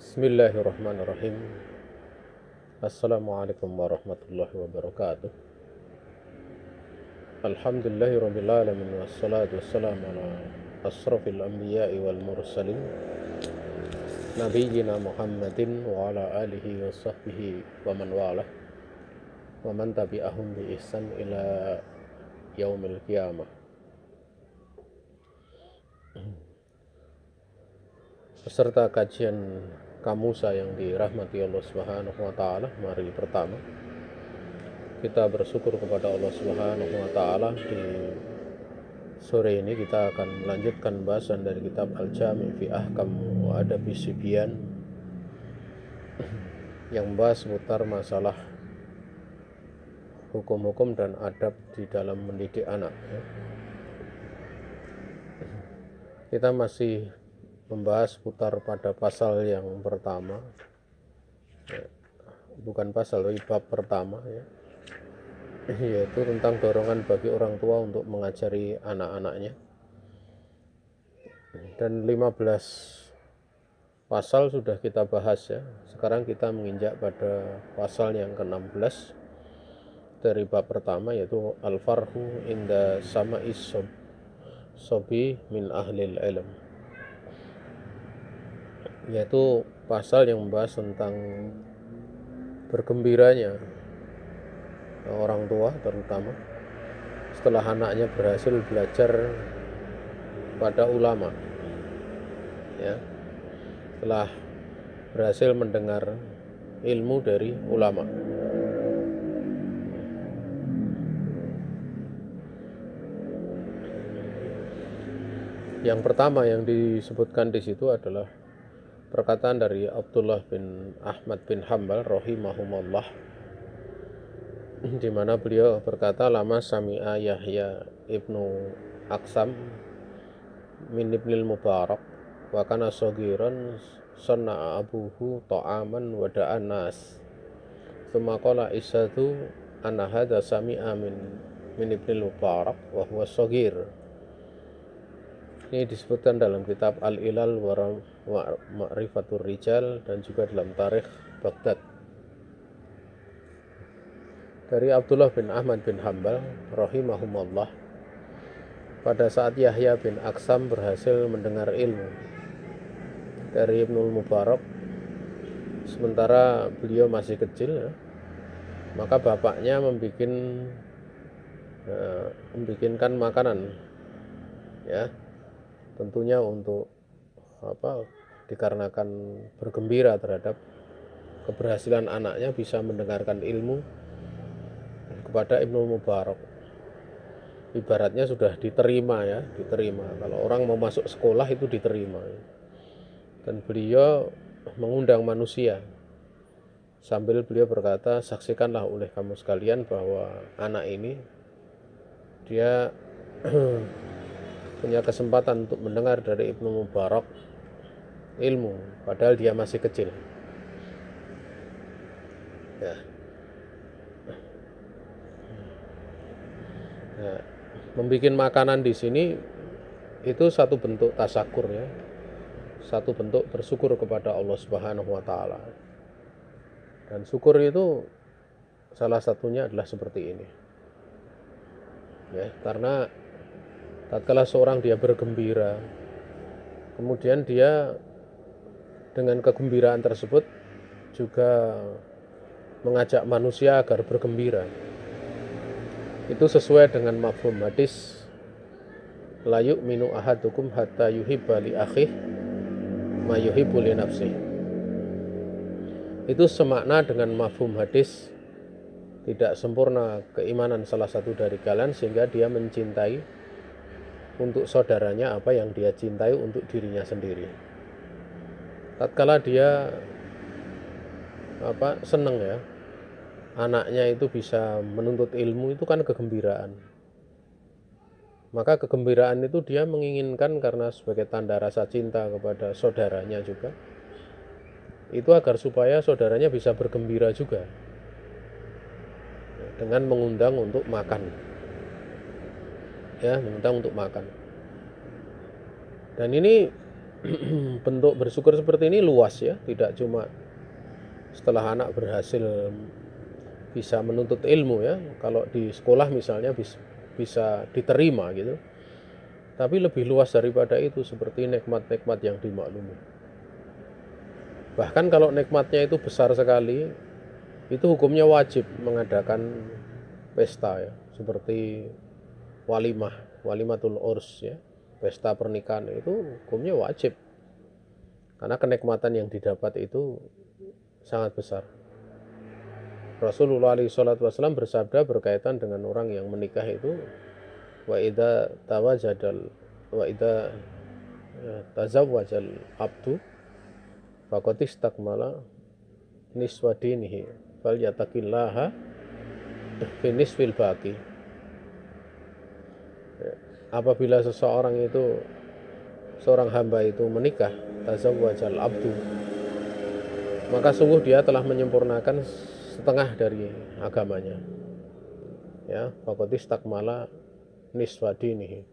Bismillahirrahmanirrahim. Assalamualaikum warahmatullahi wabarakatuh. Alhamdulillahirabbil alamin wassalatu wassalamu ala asrofil anbiya'i wal mursalin nabiyyina Muhammadin wa ala alihi wa sahbihi wa man walah wa man tabi'ahum bi ihsan ila yaumil qiyamah. Peserta kajian Kamusa yang dirahmati Allah Subhanahu wa taala, mari pertama kita bersyukur kepada Allah Subhanahu wa taala. Di sore ini kita akan melanjutkan bahasan dari kitab Al-Jami' fi Ahkam wa Adabi Sibyan yang membahas seputar masalah hukum-hukum dan adab di dalam mendidik anak. Kita masih membahas putar pada pasal yang pertama, bukan pasal, tapi bab pertama, yaitu tentang dorongan bagi orang tua untuk mengajari anak-anaknya. Dan 15 pasal sudah kita bahas ya. Sekarang kita menginjak pada pasal yang ke-16 dari bab pertama, yaitu al-farhu inda sama'is sobi min ahlil ilm, yaitu pasal yang membahas tentang bergembiranya orang tua, terutama setelah anaknya berhasil belajar pada ulama, ya, setelah berhasil mendengar ilmu dari ulama. Yang pertama yang disebutkan di situ adalah perkataan dari Abdullah bin Ahmad bin Hambal rahimahumullah, di mana beliau berkata, lama sami'a Yahya ibnu Aksam min ibnil Mubarak wa kana sagiran sanna'a abuhu ta'aman wa da'an nas thumma qala isatu anna hadha sami'a min ibnil Mubarak wa huwa sagir. Ini disebutkan dalam kitab Al-Ilal wa Ma'rifatur Rijal dan juga dalam Tarikh Baghdad. Dari Abdullah bin Ahmad bin Hambal rahimahumullah, pada saat Yahya bin Aksam berhasil mendengar ilmu dari Ibnul Mubarak sementara beliau masih kecil, ya, maka bapaknya membikinkan makanan, ya, tentunya untuk dikarenakan bergembira terhadap keberhasilan anaknya bisa mendengarkan ilmu kepada Ibnu Mubarak. Ibaratnya sudah diterima, ya, diterima. Kalau orang mau masuk sekolah itu diterima. Dan beliau mengundang manusia sambil beliau berkata, saksikanlah oleh kamu sekalian bahwa anak ini dia punya kesempatan untuk mendengar dari Ibnu Mubarak ilmu, padahal dia masih kecil. Ya. Nah, membikin makanan di sini itu satu bentuk tasakur, ya, satu bentuk bersyukur kepada Allah Subhanahu wa taala. Dan syukur itu salah satunya adalah seperti ini. Ya, karena tatkala seorang dia bergembira, kemudian dia dengan kegembiraan tersebut juga mengajak manusia agar bergembira. Itu sesuai dengan mafhum hadis la yu'minu ahadukum hatta yuhibba li akhihi ma yuhibbu li nafsihi. Itu semakna dengan mafhum hadis tidak sempurna keimanan salah satu dari kalian sehingga dia mencintai untuk saudaranya apa yang dia cintai untuk dirinya sendiri. Tatkala dia senang, ya, anaknya itu bisa menuntut ilmu, itu kan kegembiraan. Maka kegembiraan itu dia menginginkan karena sebagai tanda rasa cinta kepada saudaranya juga, itu agar supaya saudaranya bisa bergembira juga, dengan mengundang untuk makan, ya, mengundang untuk makan. Dan ini bentuk bersyukur seperti ini luas ya, tidak cuma setelah anak berhasil bisa menuntut ilmu ya, kalau di sekolah misalnya bisa diterima gitu, tapi lebih luas daripada itu, seperti nikmat-nikmat yang dimaklumi. Bahkan kalau nikmatnya itu besar sekali, itu hukumnya wajib mengadakan pesta ya, seperti walimatul urs ya, pesta pernikahan itu hukumnya wajib, karena kenikmatan yang didapat itu sangat besar. Rasulullah SAW bersabda berkaitan dengan orang yang menikah itu, wa idza tazawwajal abdu faqad istakmala niswa dinihi falyattaqillaha fi nisfil baqi. Apabila seorang hamba itu menikah, tazawwajal abdu, maka sungguh dia telah menyempurnakan setengah dari agamanya ya, faqad istakmala niswa dinihi,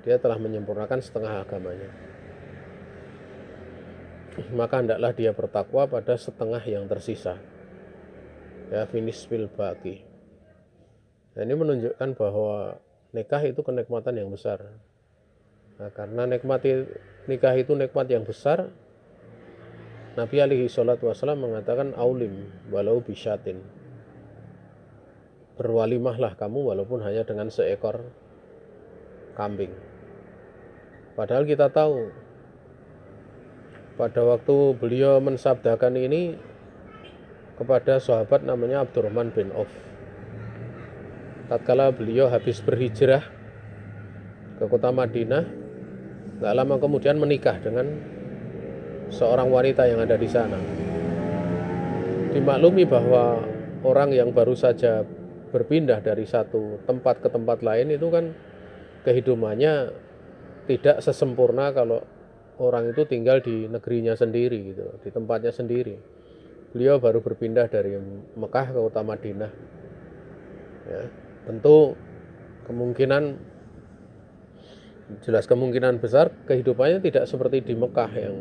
dia telah menyempurnakan setengah agamanya, maka hendaklah dia bertakwa pada setengah yang tersisa ya, finish fil baqi. Nah, ini menunjukkan bahwa nikah itu kenikmatan yang besar. Nah, karena nikah itu nikmat yang besar, Nabi alaihi salatu wassalam mengatakan aulim walau bisyatin, berwalimahlah kamu walaupun hanya dengan seekor kambing. Padahal kita tahu pada waktu beliau mensabdakan ini kepada sahabat namanya Abdurrahman bin Auf, tatkala beliau habis berhijrah ke kota Madinah, gak lama kemudian menikah dengan seorang wanita yang ada di sana. Dimaklumi bahwa orang yang baru saja berpindah dari satu tempat ke tempat lain itu kan kehidupannya tidak sesempurna kalau orang itu tinggal di negerinya sendiri gitu, di tempatnya sendiri. Beliau baru berpindah dari Mekah ke kota Madinah ya, tentu kemungkinan besar kehidupannya tidak seperti di Mekah yang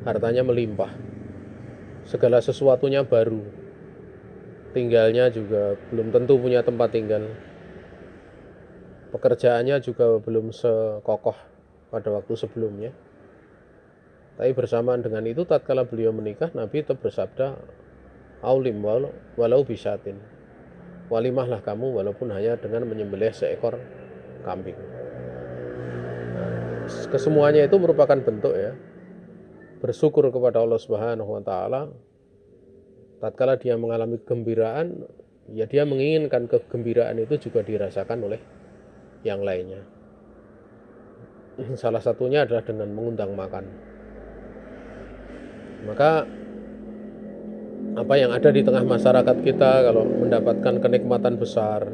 hartanya melimpah, segala sesuatunya baru, tinggalnya juga belum tentu punya tempat tinggal, pekerjaannya juga belum sekokoh pada waktu sebelumnya. Tapi bersamaan dengan itu, tatkala beliau menikah, Nabi tetap bersabda aulim walau bisyatin, walimahlah kamu walaupun hanya dengan menyembelih seekor kambing. Kesemuanya itu merupakan bentuk ya bersyukur kepada Allah Subhanahu wa taala. Tatkala dia mengalami kegembiraan, ya dia menginginkan kegembiraan itu juga dirasakan oleh yang lainnya. Salah satunya adalah dengan mengundang makan. Maka apa yang ada di tengah masyarakat kita kalau mendapatkan kenikmatan besar,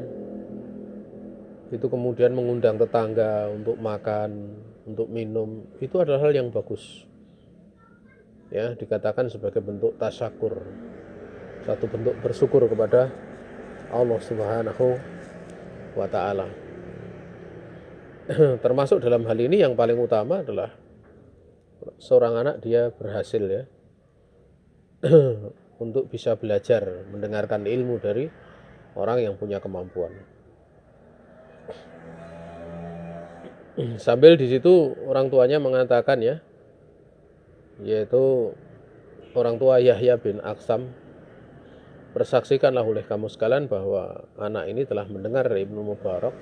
itu kemudian mengundang tetangga untuk makan, untuk minum, itu adalah hal yang bagus. Ya, dikatakan sebagai bentuk tasyakur, satu bentuk bersyukur kepada Allah Subhanahu wa taala. Termasuk dalam hal ini yang paling utama adalah seorang anak dia berhasil ya untuk bisa belajar mendengarkan ilmu dari orang yang punya kemampuan. Sambil di situ orang tuanya mengatakan ya, yaitu orang tua Yahya bin Aksam, bersaksikanlah oleh kamu sekalian bahwa anak ini telah mendengar dari Ibnu Mubarak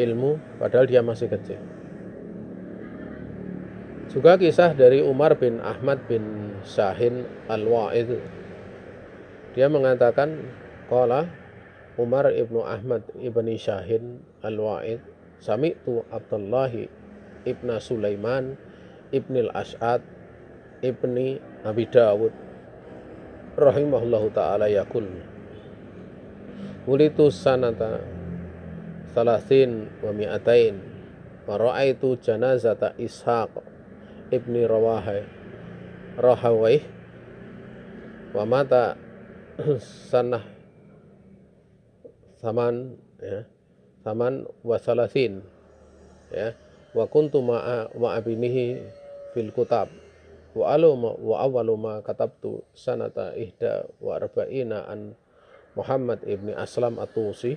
ilmu padahal dia masih kecil. Juga kisah dari Umar bin Ahmad bin Syahin Al-Wa'id, dia mengatakan qala Umar ibnu Ahmad ibni Syahin Al-Wa'id sami'tu Abdullah ibn Sulaiman ibnil Ash'ad ibni Abi Dawud rahimahullahu ta'ala yaqul wulitu sanata salasin wa mi'atain wa ra'aitu janazata Ishaq ibni Rahawai wa mata sanah saman wa salasin ya wa kuntu ma'abinihi fil kutab wa awwalu ma katabtu sanata ihda wa arba'ina an Muhammad ibni Aslam at-Tusi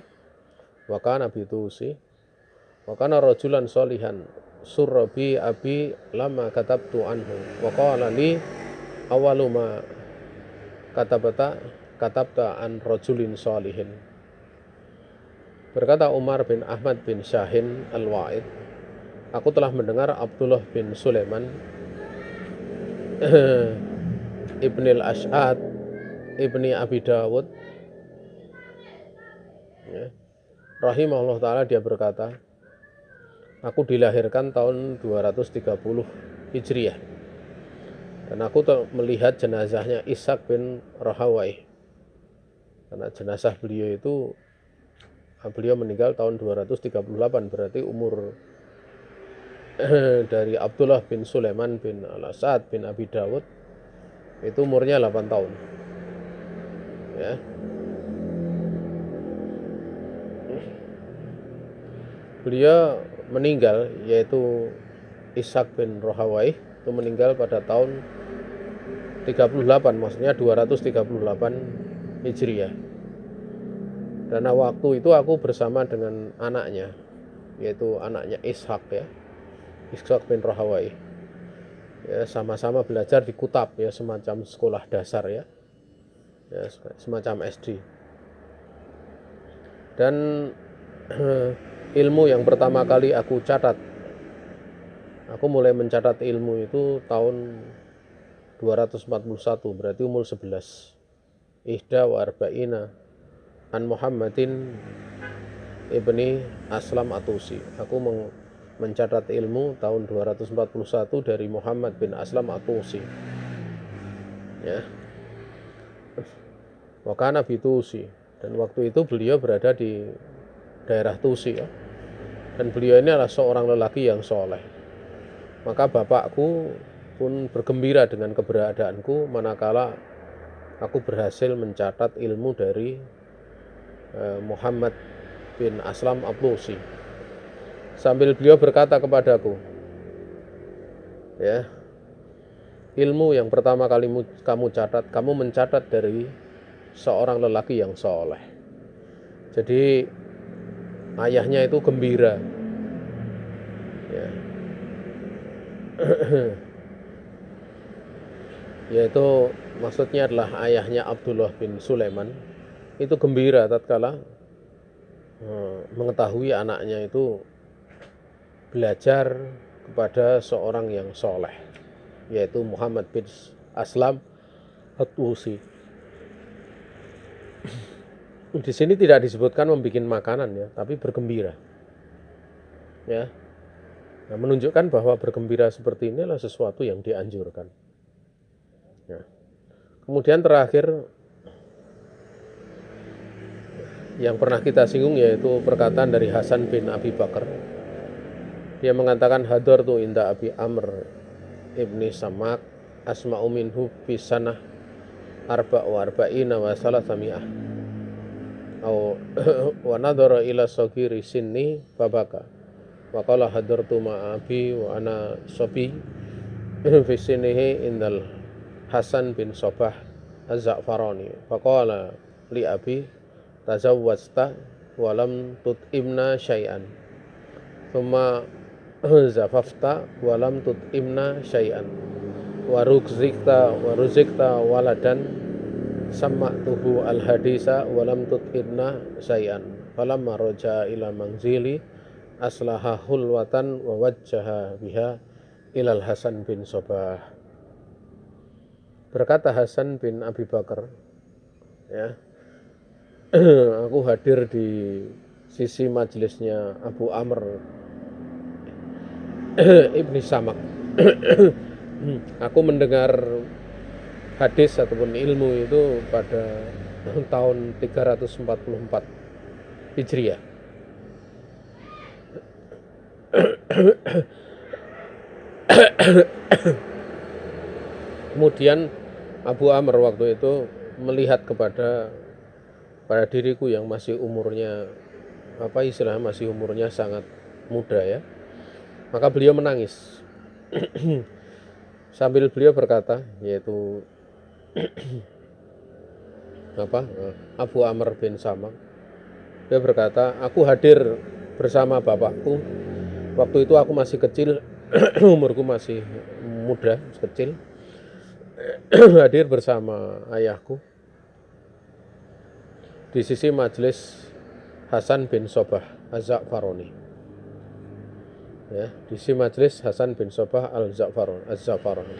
wa kana bitusi wa kana rajulan solihan surra bi abi lama katabtu anhu wa qala li awwalu ma katabta an rajulin solihin. Berkata Umar bin Ahmad bin Syahin al-Wa'id, aku telah mendengar Abdullah bin Sulaiman ibni al-Ash'ad ibni Abi Dawud rahimahullah ta'ala, dia berkata, aku dilahirkan tahun 230 Hijriah dan aku melihat jenazahnya Ishaq bin Rahawai, karena jenazah beliau meninggal tahun 238, berarti umur dari Abdullah bin Sulaiman bin Al-Asad bin Abi Dawud itu umurnya 8 tahun ya. Beliau meninggal, yaitu Ishaq bin Rahawai itu meninggal pada tahun 38, maksudnya 238 Hijriah. Dan waktu itu aku bersama dengan anaknya, yaitu anaknya Ishaq ya, Ishaq bin Rahawai ya, sama-sama belajar di Kutab ya, semacam sekolah dasar ya, semacam SD. Dan ilmu yang pertama kali aku mulai mencatat ilmu itu tahun 241, berarti umur 11. Ihda wa arba'ina an Muhammadin ibni Aslam at-Tusi. Aku mencatat ilmu tahun 241 dari Muhammad bin Aslam at-Tusi ya. Wa kana bi Tusi, dan waktu itu beliau berada di daerah Tusi ya. Dan beliau ini adalah seorang lelaki yang soleh. Maka bapakku pun bergembira dengan keberadaanku manakala aku berhasil mencatat ilmu dari Muhammad bin Aslam at-Tusi. Sambil beliau berkata kepadaku, ya, ilmu yang pertama kali kamu mencatat dari seorang lelaki yang soleh. Jadi ayahnya itu gembira ya. Yaitu maksudnya adalah ayahnya Abdullah bin Sulaiman itu gembira tatkala mengetahui anaknya itu belajar kepada seorang yang soleh, yaitu Muhammad bin Aslam at-Tusi. Di sini tidak disebutkan membuat makanan ya, tapi bergembira ya. Nah, menunjukkan bahwa bergembira seperti ini adalah sesuatu yang dianjurkan ya. Kemudian terakhir yang pernah kita singgung, yaitu perkataan dari Hasan bin Abi Bakar. Dia mengatakan, hadartu inda Abi Amr ibni Samak asma'u minhu fi sanah arba'ina wa salasami'ah wa nadhara ila sagiri sinni babaka wa qala hadartu ma'abi wa ana sabi fi sinnihi indal Hasan bin Sobah az-Za'farani faqala li abi tazawwajta walam tut'imna syai'an thumma zafafta walam tut'imna syai'an wa ruzikta waladan samma'tuhu al-hadisa walam tut'imna syai'an falamma roja ila manzili aslaha hulwatan wa wajjaha biha ilal Hasan bin Sobah. Berkata Hasan bin Abi Bakar ya, aku hadir di sisi majelisnya Abu Amr ibni Samak. Aku mendengar hadis ataupun ilmu itu pada tahun 344 Hijriah. Kemudian Abu Amr waktu itu melihat pada diriku yang masih umurnya masih umurnya sangat muda ya. Maka beliau menangis. Sambil beliau berkata, yaitu Abu Amr bin Samang, dia berkata, aku hadir bersama bapakku. Waktu itu aku masih kecil, umurku masih muda, kecil. Hadir bersama ayahku di sisi majelis Hasan bin Sobah Az-Za'faroni. Ya, di sisi majelis Hasan bin Sobah Az-Za'faroni.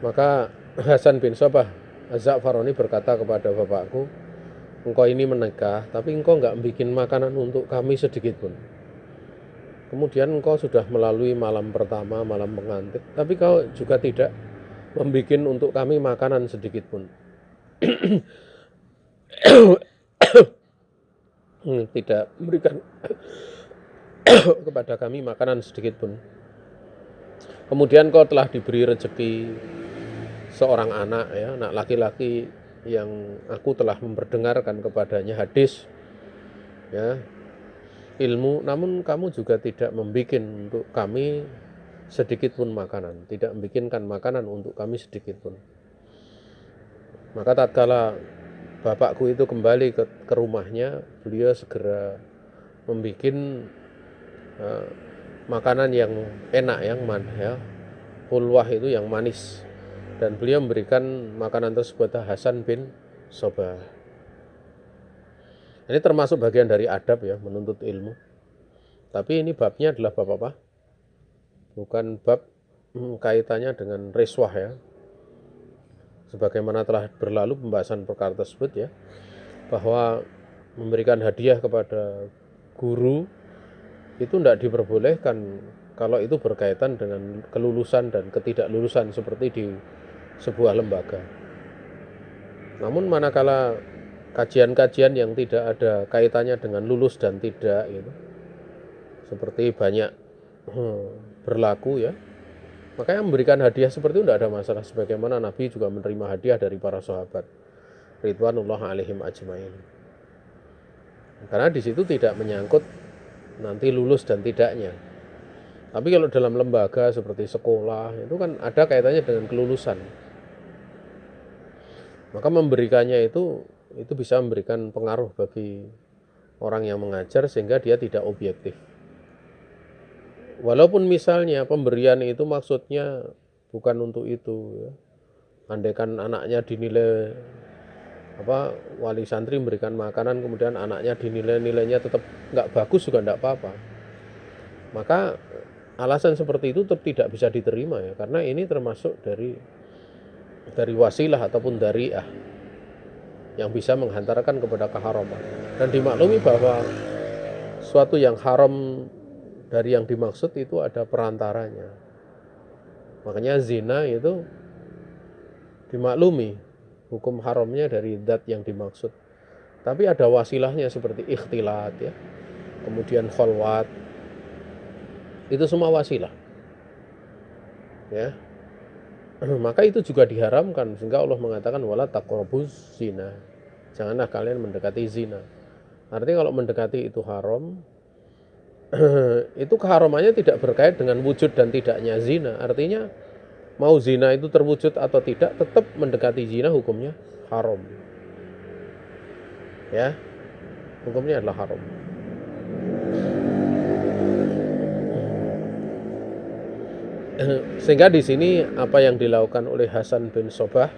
Maka Hasan bin Sobah Az-Za'faroni berkata kepada bapakku, engkau ini menikah, tapi engkau enggak bikin makanan untuk kami sedikit pun. Kemudian engkau sudah melalui malam pertama, malam pengantin, tapi kau juga tidak membikin untuk kami makanan sedikit pun. Tidak memberikan kepada kami makanan sedikit pun. Kemudian kau telah diberi rezeki seorang anak, ya, anak laki-laki yang aku telah memperdengarkan kepadanya hadis, ya, ilmu, namun kamu juga tidak membikin untuk kami sedikit pun makanan, tidak membikinkan makanan untuk kami sedikit pun. Maka tatkala bapakku itu kembali ke rumahnya, beliau segera membuat makanan yang enak, yang hulwah itu yang manis, dan beliau memberikan makanan tersebut Hasan bin Sobah. Ini termasuk bagian dari adab, ya, menuntut ilmu. Tapi ini babnya adalah bab apa? Bukan bab kaitannya dengan riswah, ya. Sebagaimana telah berlalu pembahasan perkara tersebut, ya, bahwa memberikan hadiah kepada guru itu tidak diperbolehkan kalau itu berkaitan dengan kelulusan dan ketidaklulusan seperti di sebuah lembaga. Namun manakala kajian-kajian yang tidak ada kaitannya dengan lulus dan tidak, gitu, seperti banyak berlaku, ya, maka yang memberikan hadiah seperti itu tidak ada masalah, sebagaimana Nabi juga menerima hadiah dari para sahabat ridwanullah alaihim ajmain. Karena di situ tidak menyangkut nanti lulus dan tidaknya. Tapi kalau dalam lembaga seperti sekolah itu kan ada kaitannya dengan kelulusan. Maka memberikannya itu bisa memberikan pengaruh bagi orang yang mengajar sehingga dia tidak objektif. Walaupun misalnya pemberian itu maksudnya bukan untuk itu, ya. Andaikan anaknya dinilai wali santri memberikan makanan, kemudian anaknya dinilai nilainya tetap nggak bagus juga nggak apa-apa. Maka alasan seperti itu tetap tidak bisa diterima, ya, karena ini termasuk dari wasilah ataupun dariah yang bisa menghantarkan kepada keharaman. Dan dimaklumi bahwa suatu yang haram dari yang dimaksud itu ada perantaranya. Makanya zina itu dimaklumi hukum haramnya dari zat yang dimaksud. Tapi ada wasilahnya seperti ikhtilat, ya. Kemudian kholwat. Itu semua wasilah. Ya. Maka itu juga diharamkan, sehingga Allah mengatakan wala taqrabuz zina. Janganlah kalian mendekati zina. Artinya kalau mendekati itu haram, itu keharamannya tidak berkait dengan wujud dan tidaknya zina. Artinya mau zina itu terwujud atau tidak, tetap mendekati zina hukumnya haram. Ya, hukumnya adalah haram. Sehingga di sini apa yang dilakukan oleh Hasan bin Sobah,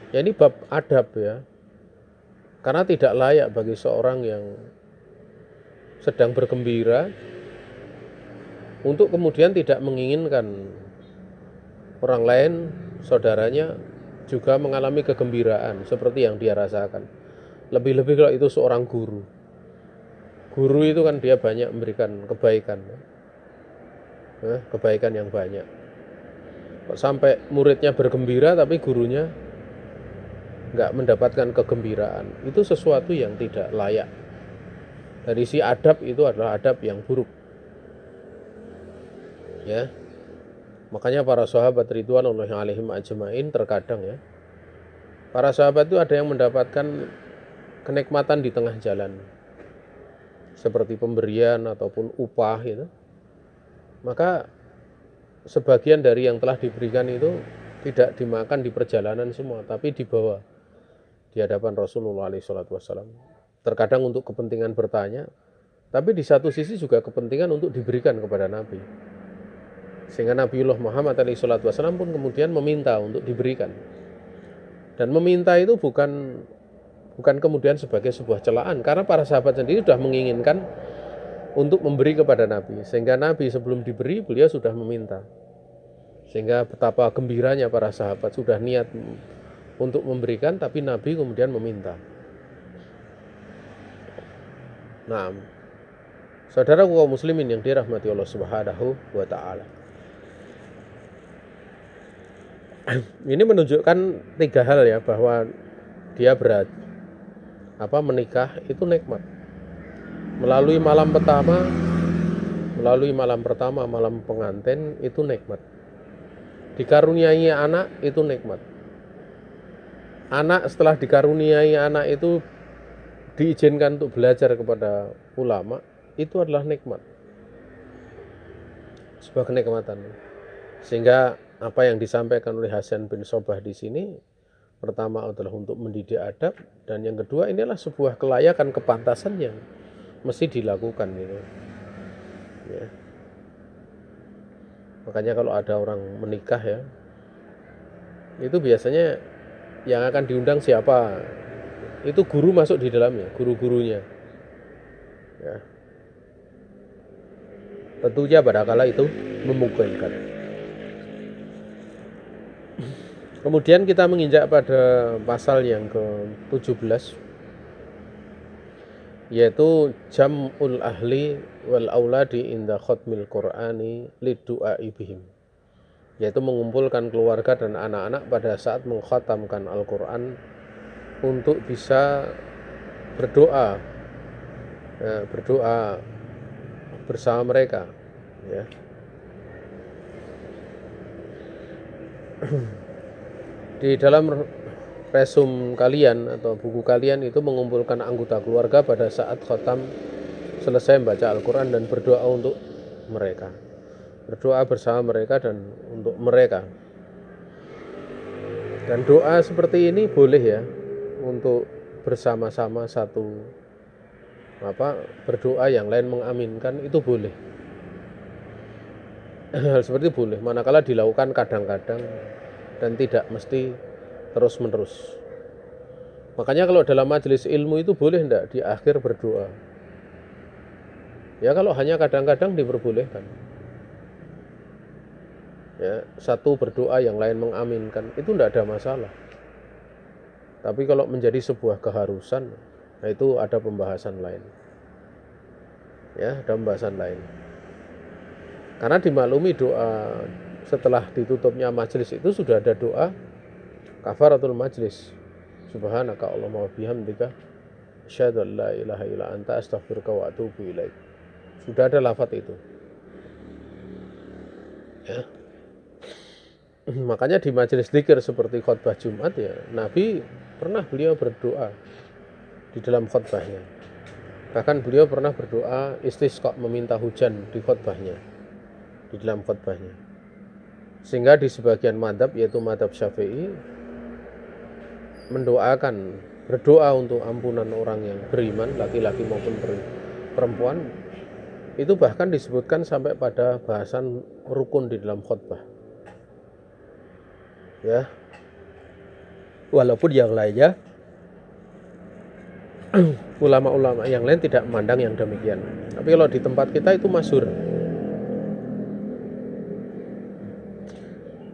ya, ini bab adab, ya. Karena tidak layak bagi seorang yang sedang bergembira untuk kemudian tidak menginginkan orang lain, saudaranya, juga mengalami kegembiraan seperti yang dia rasakan. Lebih-lebih kalau itu seorang guru. Guru itu kan dia banyak memberikan kebaikan, kebaikan yang banyak. Kok sampai muridnya bergembira tapi gurunya nggak mendapatkan kegembiraan, itu sesuatu yang tidak layak. Dari si adab itu adalah adab yang buruk, ya. Makanya para sahabat ridwanullahi alaihim ajmain terkadang, ya, para sahabat itu ada yang mendapatkan kenikmatan di tengah jalan, seperti pemberian ataupun upah, gitu. maka sebagian dari yang telah diberikan itu tidak dimakan di perjalanan semua, tapi dibawa di hadapan Rasulullah SAW. Terkadang untuk kepentingan bertanya, tapi di satu sisi juga kepentingan untuk diberikan kepada Nabi. Sehingga Nabiullah Muhammad SAW pun kemudian meminta untuk diberikan. Dan meminta itu bukan kemudian sebagai sebuah celaan, karena para sahabat sendiri sudah menginginkan untuk memberi kepada Nabi, sehingga Nabi sebelum diberi beliau sudah meminta, sehingga betapa gembiranya para sahabat sudah niat untuk memberikan, tapi Nabi kemudian meminta. Nah, saudara kaum muslimin yang dirahmati Allah Subhanahu wa Ta'ala, ini menunjukkan 3 hal ya, bahwa dia berat menikah itu nikmat. Melalui malam pertama, malam pengantin itu nikmat. Dikaruniai anak itu nikmat. Anak setelah dikaruniai anak itu diizinkan untuk belajar kepada ulama, itu adalah nikmat. Sebuah kenikmatan. Sehingga apa yang disampaikan oleh Hasan bin Sobah di sini, pertama adalah untuk mendidik adab, dan yang kedua inilah sebuah kelayakan, kepantasan yang mesti dilakukan gitu. Ya. Makanya kalau ada orang menikah ya, itu biasanya yang akan diundang siapa? Itu guru masuk di dalamnya, guru-gurunya. Ya. Tentunya barangkala itu memungkinkan. Kemudian kita menginjak pada pasal yang ke-17, yaitu jam'ul ahli wal auladi inda khatmil qur'ani lidu'ai bihim, yaitu mengumpulkan keluarga dan anak-anak pada saat mengkhatamkan Al-Quran untuk bisa berdoa bersama mereka ya. Di dalam resum kalian atau buku kalian itu mengumpulkan anggota keluarga pada saat khatam selesai membaca Al-Quran dan berdoa untuk mereka, berdoa bersama mereka dan untuk mereka. Dan doa seperti ini boleh ya, untuk bersama-sama satu berdoa, yang lain mengaminkan, itu boleh. Hal seperti boleh, manakala dilakukan kadang-kadang dan tidak mesti terus-menerus. Makanya kalau dalam majelis ilmu itu boleh enggak di akhir berdoa? Ya kalau hanya kadang-kadang diperbolehkan. Ya, satu berdoa yang lain mengaminkan, itu enggak ada masalah. Tapi kalau menjadi sebuah keharusan, nah itu ada pembahasan lain. Ya, ada pembahasan lain. Karena dimaklumi doa setelah ditutupnya majelis itu sudah ada doa kafaratul majlis, subhanaka Allahumma wa bihamdika asyhadu an la ilaha illa anta astaghfiruka wa atubu ilaik. Sudah ada lafaz itu ya. Makanya di majelis dzikir seperti khutbah Jumat ya, Nabi pernah beliau berdoa di dalam khutbahnya. Bahkan beliau pernah berdoa istisqa, meminta hujan di khutbahnya, di dalam khutbahnya. Sehingga di sebagian madzhab, yaitu madzhab Syafi'i, mendoakan, berdoa untuk ampunan orang yang beriman, laki-laki maupun perempuan, itu bahkan disebutkan sampai pada bahasan rukun di dalam khutbah. Ya, walaupun yang lainnya, ulama-ulama yang lain tidak memandang yang demikian. Tapi kalau di tempat kita itu masyhur.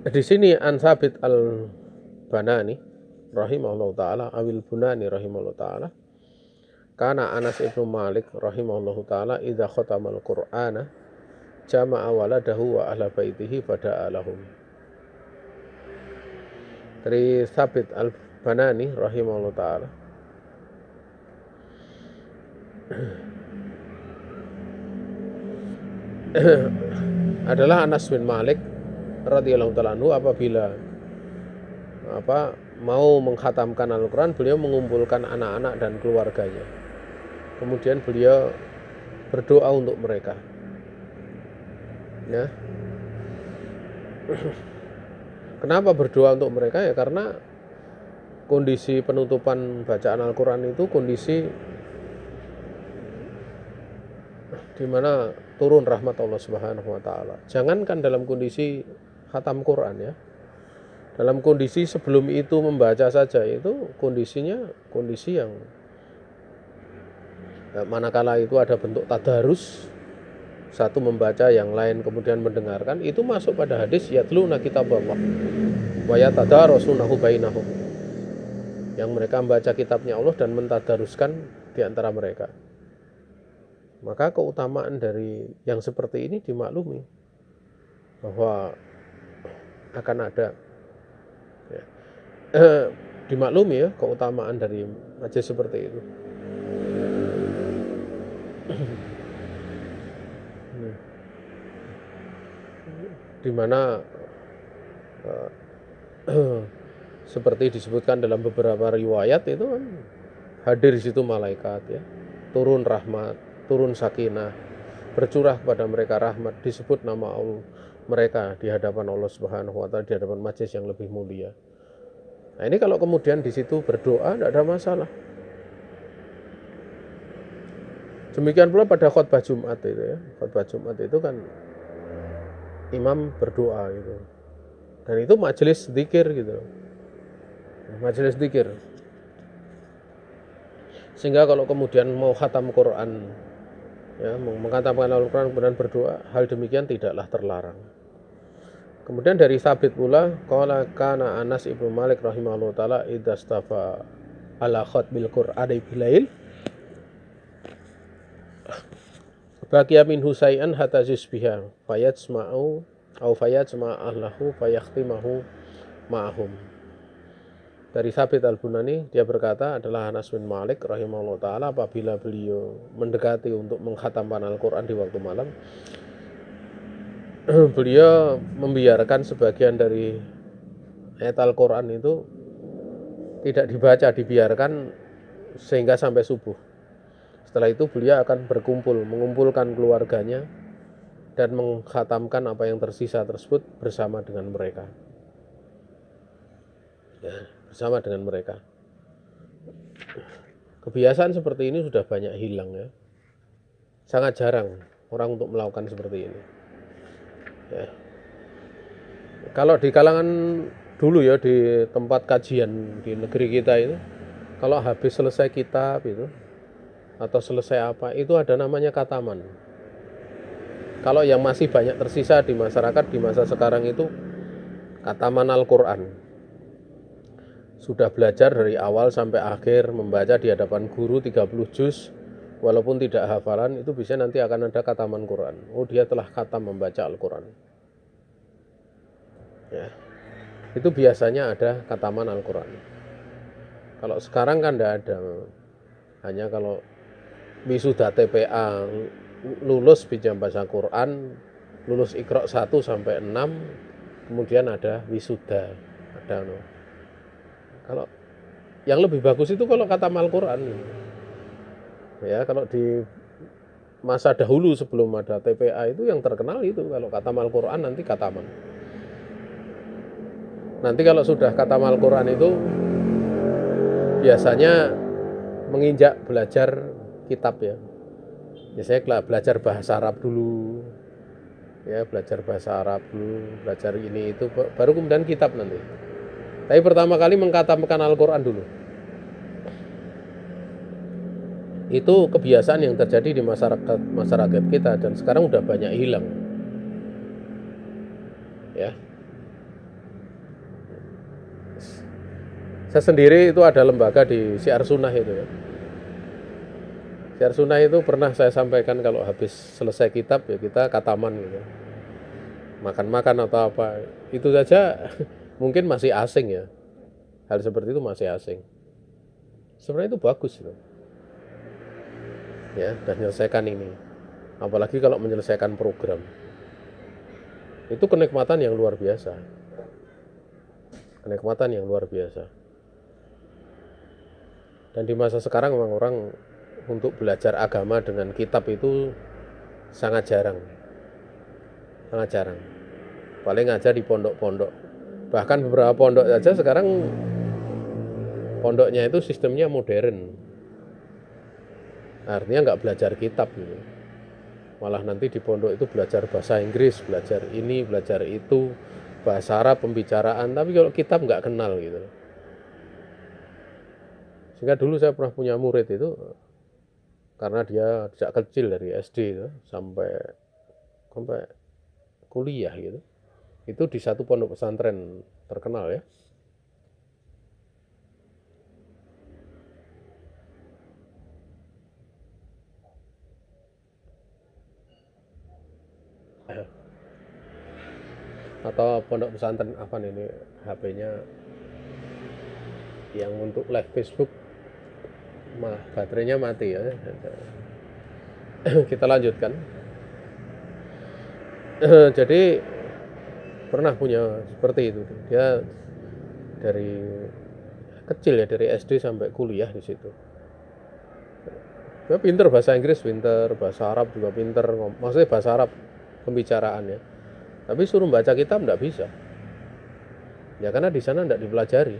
Di sini An Sabit al-Banani rahimahullahu taala, awil Bunani rahimahullahu taala, kana Anas ibnu Malik rahimahullahu taala idza khatamal Qur'ana jama'a waladahu wa ahla baitihi fada'a lahum. Dari Sabit al-Banani rahimahullahu taala, adalah Anas bin Malik radhiyallahu ta'ala anhu apabila mau mengkhatamkan Al-Quran, beliau mengumpulkan anak-anak dan keluarganya. Kemudian beliau berdoa untuk mereka. Ya. Kenapa berdoa untuk mereka? Ya karena kondisi penutupan bacaan Al-Quran itu kondisi di mana turun rahmat Allah Subhanahu wa taala. Jangankan dalam kondisi khatam Quran ya. Dalam kondisi sebelum itu membaca saja itu kondisinya kondisi yang manakala itu ada bentuk tadarus, satu membaca yang lain kemudian mendengarkan, itu masuk pada hadis yatluna kitaballah wa yatadarasunahu bainahum, yang mereka membaca kitabnya Allah dan mentadaruskan di antara mereka. Maka keutamaan dari yang seperti ini dimaklumi bahwa akan ada ya, dimaklumi ya keutamaan dari majelis seperti itu. Di mana seperti disebutkan dalam beberapa riwayat itu kan hadir di situ malaikat ya, turun rahmat, turun sakinah, bercurah kepada mereka rahmat, disebut nama Allah mereka di hadapan Allah Subhanahu wa taala, di hadapan majelis yang lebih mulia. Nah, ini kalau kemudian di situ berdoa tidak ada masalah. Demikian pula pada khutbah Jumat itu ya. Khutbah Jumat itu kan imam berdoa gitu. Dan itu majelis zikir gitu. Majelis zikir. Sehingga kalau kemudian mau khatam Quran ya, mengkhatamkan Al-Quran kemudian berdoa, hal demikian tidaklah terlarang. Kemudian dari Sabit pula, qala kana Anas ibnu Malik rahimahullah taala idzastafa ala khatmil Qur'ani bilail baqiya min husai'an hatta yusbiha fayatsma'u au fayatsma'allahu fayakhtimahu ma'ahum. Dari Sabit Al-Bunani dia berkata adalah Anas bin Malik rahimahullah taala apabila beliau mendekati untuk mengkhatamkan Al-Qur'an di waktu malam, beliau membiarkan sebagian dari ayat Al-Qur'an itu tidak dibaca, dibiarkan sehingga sampai subuh. Setelah itu beliau akan berkumpul, mengumpulkan keluarganya dan mengkhatamkan apa yang tersisa tersebut bersama dengan mereka. Ya, bersama dengan mereka. Kebiasaan seperti ini sudah banyak hilang ya. Sangat jarang orang untuk melakukan seperti ini. Ya. Kalau di kalangan dulu ya di tempat kajian di negeri kita itu, kalau habis selesai kitab itu atau selesai apa itu ada namanya kataman. Kalau yang masih banyak tersisa di masyarakat di masa sekarang itu kataman Al-Quran. Sudah belajar dari awal sampai akhir membaca di hadapan guru 30 juz, walaupun tidak hafalan itu bisa nanti akan ada kataman Quran. Oh dia telah khatam membaca Al-Quran. Ya. Itu biasanya ada kataman Al-Quran. Kalau sekarang kan tidak ada. Hanya kalau wisuda TPA lulus pinjam bahasa Quran, lulus Iqra 1 sampai 6, kemudian ada wisuda, ada no. Kalau yang lebih bagus itu kalau khatam Al-Quran. Ya, kalau di masa dahulu sebelum ada TPA itu yang terkenal itu kalau khatam Al-Quran nanti khataman. Nanti kalau sudah khatam Al-Quran itu biasanya menginjak belajar kitab ya. Biasanya belajar bahasa Arab dulu. Ya, belajar bahasa Arab dulu, belajar ini itu baru kemudian kitab nanti. Tapi pertama kali mengkhatamkan Al-Quran dulu. Itu kebiasaan yang terjadi di masyarakat kita dan sekarang udah banyak hilang. Ya. Saya sendiri itu ada lembaga di Syiar Sunnah itu ya. Syiar Sunnah itu pernah saya sampaikan kalau habis selesai kitab ya kita khataman gitu. Makan-makan atau apa. Itu saja mungkin masih asing ya. Hal seperti itu masih asing. Sebenarnya itu bagus gitu. Ya, dan menyelesaikan ini. Apalagi kalau menyelesaikan program. Itu kenikmatan yang luar biasa. Kenikmatan yang luar biasa. Dan di masa sekarang memang orang untuk belajar agama dengan kitab itu sangat jarang. sangat jarang. Paling ngajar di pondok-pondok. Bahkan beberapa pondok saja sekarang pondoknya itu sistemnya modern. Artinya nggak belajar kitab gitu. Malah nanti di pondok itu belajar bahasa Inggris, belajar ini, belajar itu, bahasa Arab, pembicaraan. Tapi kalau kitab nggak kenal gitu. Sehingga dulu saya pernah punya murid itu, karena dia sejak kecil dari SD itu, sampai kuliah gitu. Itu di satu pondok pesantren terkenal ya. Atau pondok pesantren apa nih, ini HP-nya yang untuk live Facebook baterainya mati ya. Kita lanjutkan. Jadi pernah punya seperti itu. Dia dari kecil ya, dari SD sampai kuliah di situ. Dia pinter bahasa Inggris, pinter bahasa Arab juga pinter. Maksudnya bahasa Arab pembicaraan ya. Tapi suruh baca kitab enggak bisa. Ya karena di sana enggak dipelajari.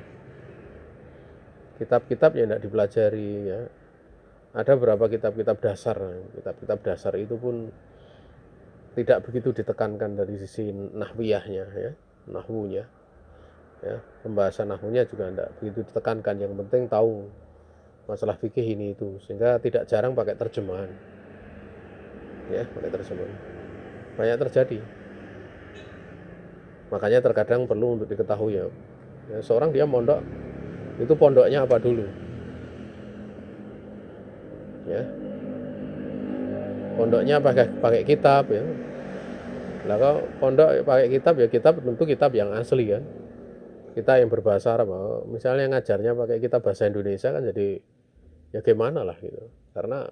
Kitab-kitab ya enggak dipelajari ya. Ada beberapa kitab-kitab dasar. Kitab-kitab dasar itu pun tidak begitu ditekankan dari sisi nahwiyahnya ya, nahwunya. Ya, pembahasan nahwunya juga enggak begitu ditekankan. Yang penting tahu masalah fikih ini itu, sehingga tidak jarang pakai terjemahan. Ya, pakai terjemahan. Banyak terjadi. Makanya terkadang perlu untuk diketahui ya. Seorang dia mondok, itu pondoknya apa dulu? Ya. Pondoknya pakai kitab ya. Lah kalau pondok pakai kitab ya, kitab tentu kitab yang asli kan. Kita yang berbahasa Arab, misalnya ngajarnya pakai kitab bahasa Indonesia kan jadi ya gimana lah gitu. Karena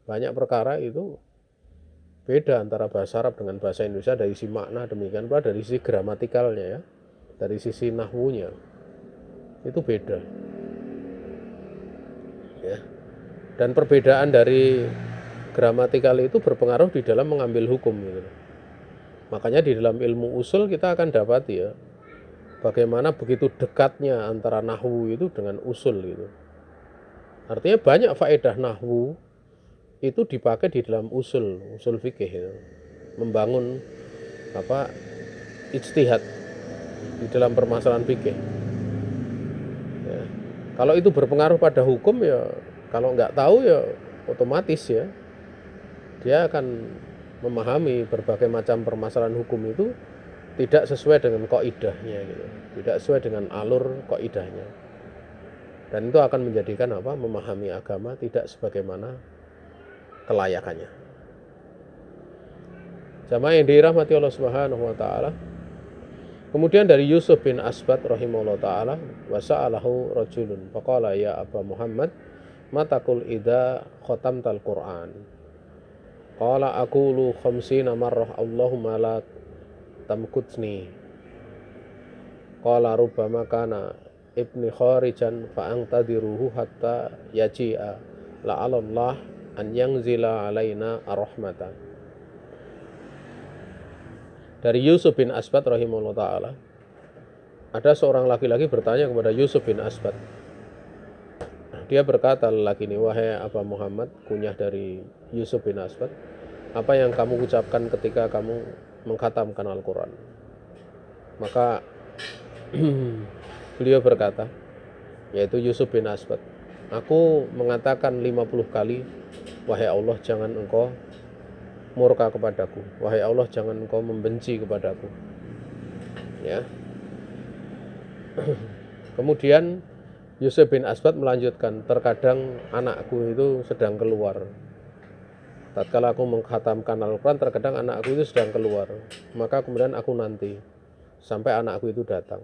banyak perkara itu beda antara bahasa Arab dengan bahasa Indonesia dari sisi makna, demikian pula dari sisi gramatikalnya ya, dari sisi nahwunya itu beda ya. Dan perbedaan dari gramatikal itu berpengaruh di dalam mengambil hukum gitu. Makanya di dalam ilmu usul kita akan dapati ya, bagaimana begitu dekatnya antara nahwu itu dengan usul gitu. Artinya banyak faedah nahwu itu dipakai di dalam usul fikih itu. Membangun ijtihad di dalam permasalahan fikih ya. Kalau itu berpengaruh pada hukum ya, kalau nggak tahu ya otomatis ya dia akan memahami berbagai macam permasalahan hukum itu tidak sesuai dengan kaidahnya gitu, tidak sesuai dengan alur kaidahnya, dan itu akan menjadikan memahami agama tidak sebagaimana kelayakannya. Jamaah yang dirahmati Allah Subhanahu wa taala. Kemudian dari Yusuf bin Asbat rahimahullah taala, wa sa'alahu rajulun faqala ya Aba Muhammad matakul idza khatamtal Qur'an. Qala aqulu 50 marrah Allahumma la tamkutni. Qala rubbama kana ibni kharijan fa antadiruhu hatta yaji'a la'alallah an yanzila alaina ar-rahmatan. Dari Yusuf bin Asbat rahimahullah ta'ala, ada seorang laki-laki bertanya kepada Yusuf bin Asbat. Dia berkata, lelaki ini, wahai Aba Muhammad, kunyah dari Yusuf bin Asbat, apa yang kamu ucapkan ketika kamu mengkhatamkan Al-Quran? Maka beliau berkata, yaitu Yusuf bin Asbat, aku mengatakan 50 kali, wahai Allah, jangan engkau murka kepadaku, wahai Allah, jangan engkau membenci kepadaku ya. Kemudian Yusuf bin Asbat melanjutkan, terkadang anakku itu sedang keluar. Tatkala aku mengkhatamkan Al-Quran, terkadang anakku itu sedang keluar, maka kemudian aku nanti sampai anakku itu datang.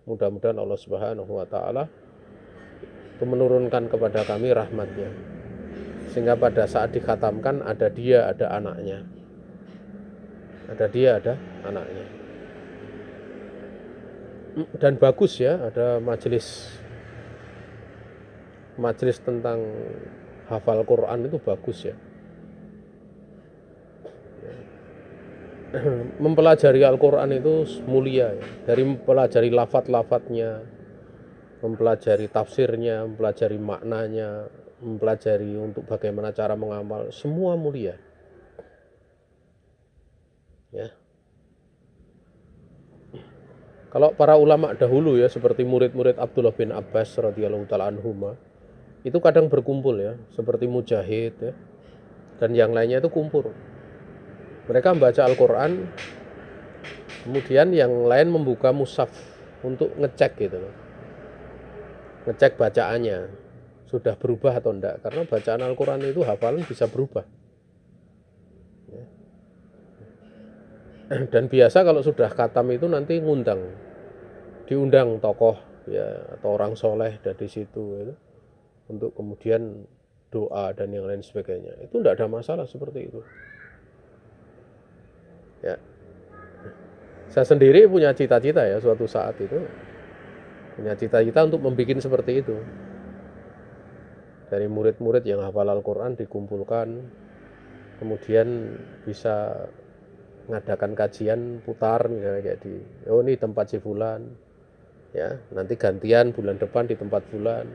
Mudah-mudahan Allah Subhanahu wa taala itu menurunkan kepada kami rahmatnya, sehingga pada saat dikhatamkan ada dia, ada anaknya. Ada dia, ada anaknya. Dan bagus ya, ada majelis tentang hafal Quran itu bagus ya. mempelajari Al-Quran itu mulia ya. Dari mempelajari lafadz-lafadznya, mempelajari tafsirnya, mempelajari maknanya, mempelajari untuk bagaimana cara mengamal, semua mulia ya. Kalau para ulama dahulu ya, seperti murid-murid Abdullah bin Abbas radhiyallahu ta'ala anhuma, itu kadang berkumpul ya, seperti Mujahid ya, dan yang lainnya itu kumpul. Mereka membaca Al-Quran, kemudian yang lain membuka mushaf untuk ngecek gitu loh. Ngecek bacaannya, sudah berubah atau enggak. Karena bacaan Al-Quran itu hafalan bisa berubah. Dan biasa kalau sudah khatam itu nanti diundang tokoh ya atau orang soleh dari situ ya, untuk kemudian doa dan yang lain sebagainya. Itu enggak ada masalah seperti itu. Ya. Saya sendiri punya cita-cita ya suatu saat itu. Punya cita-cita untuk membuat seperti itu. Dari murid-murid yang hafal Al-Quran dikumpulkan, kemudian bisa mengadakan kajian putar misalnya kayak ini tempat si fulan ya, nanti gantian bulan depan di tempat fulan,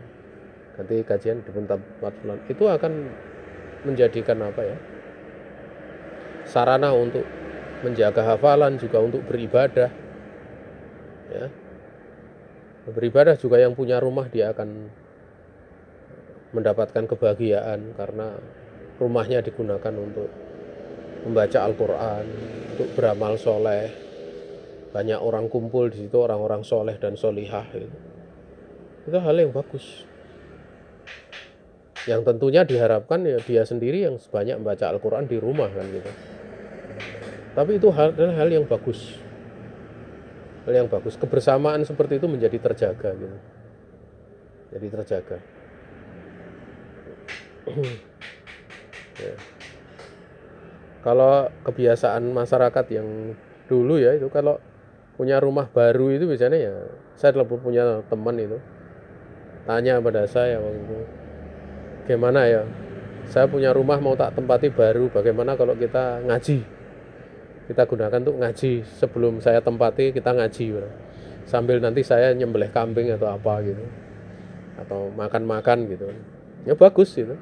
nanti kajian di tempat fulan. Itu akan menjadikan sarana untuk menjaga hafalan, juga untuk beribadah ya. Beribadah juga yang punya rumah dia akan mendapatkan kebahagiaan karena rumahnya digunakan untuk membaca Al-Quran, untuk beramal soleh. Banyak orang kumpul di situ, orang-orang soleh dan solihah itu hal yang bagus, yang tentunya diharapkan ya dia sendiri yang sebanyak membaca Al-Quran di rumah kan gitu. Tapi itu adalah hal yang bagus, kebersamaan seperti itu menjadi terjaga gitu, jadi terjaga. Ya. Kalau kebiasaan masyarakat yang dulu ya itu, kalau punya rumah baru itu biasanya ya, saya telepon punya teman itu tanya pada saya waktu itu, gimana ya, saya punya rumah mau tak tempati baru, bagaimana kalau kita ngaji, kita gunakan untuk ngaji, sebelum saya tempati kita ngaji sambil nanti saya nyembelih kambing atau apa gitu, atau makan-makan gitu ya, bagus gitu.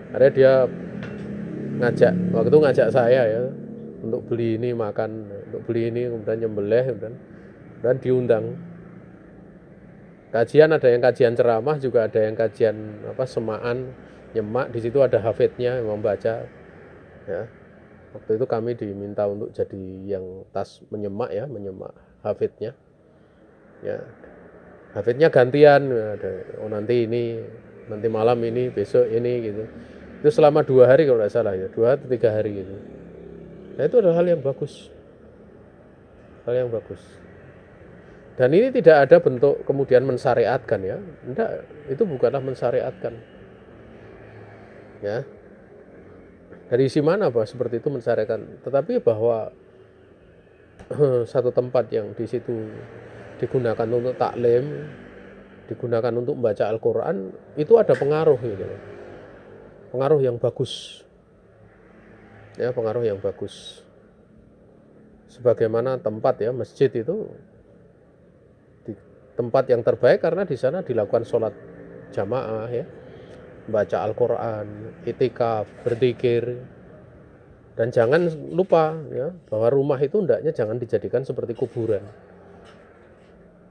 Akhirnya dia waktu itu ngajak saya ya untuk beli ini makan, untuk beli ini kemudian nyembelih dan diundang kajian. Ada yang kajian ceramah, juga ada yang kajian semaan nyemak. Di situ ada hafidnya yang membaca ya. Waktu itu kami diminta untuk jadi yang tas menyemak ya, menyemak hafidnya ya. Hafidnya gantian, nanti malam ini, besok ini gitu. Itu selama 2 hari kalau tidak salah ya, 2 atau 3 hari gitu. Nah itu adalah hal yang bagus, dan ini tidak ada bentuk kemudian mensyariatkan ya, enggak, itu bukanlah mensyariatkan ya. Dari isi mana seperti itu mensyariatkan, tetapi bahwa satu tempat yang di situ digunakan untuk taklim, digunakan untuk membaca Al-Quran, itu ada pengaruh gitu, pengaruh yang bagus ya, pengaruh yang bagus. Sebagaimana tempat ya, masjid itu tempat yang terbaik karena di sana dilakukan sholat jamaah ya, baca Al-Quran, itikaf, berzikir. Dan jangan lupa ya, bahwa rumah itu hendaknya jangan dijadikan seperti kuburan,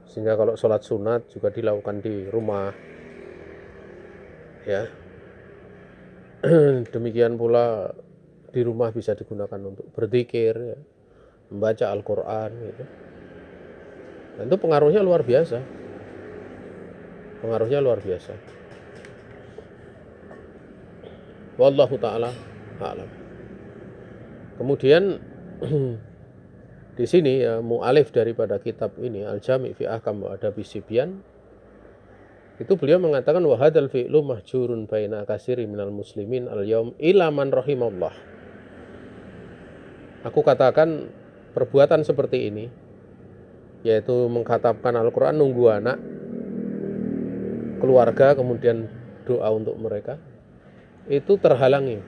sehingga kalau sholat sunat juga dilakukan di rumah ya. Demikian pula di rumah bisa digunakan untuk berzikir ya, membaca Al-Quran gitu. Dan itu pengaruhnya luar biasa, wallahu ta'ala a'lam. Kemudian di sini ya, mu'alif daripada kitab ini Al-Jami' fi Ahkam wa Adabi Sibyan, itu beliau mengatakan wa hadzal fi'lu mahjurun baina katsiri minal muslimin al-yaum ila man rahimallah. Aku katakan perbuatan seperti ini, yaitu mengkhatamkan Al-Quran, nunggu anak, keluarga, kemudian doa untuk mereka, itu terhalangi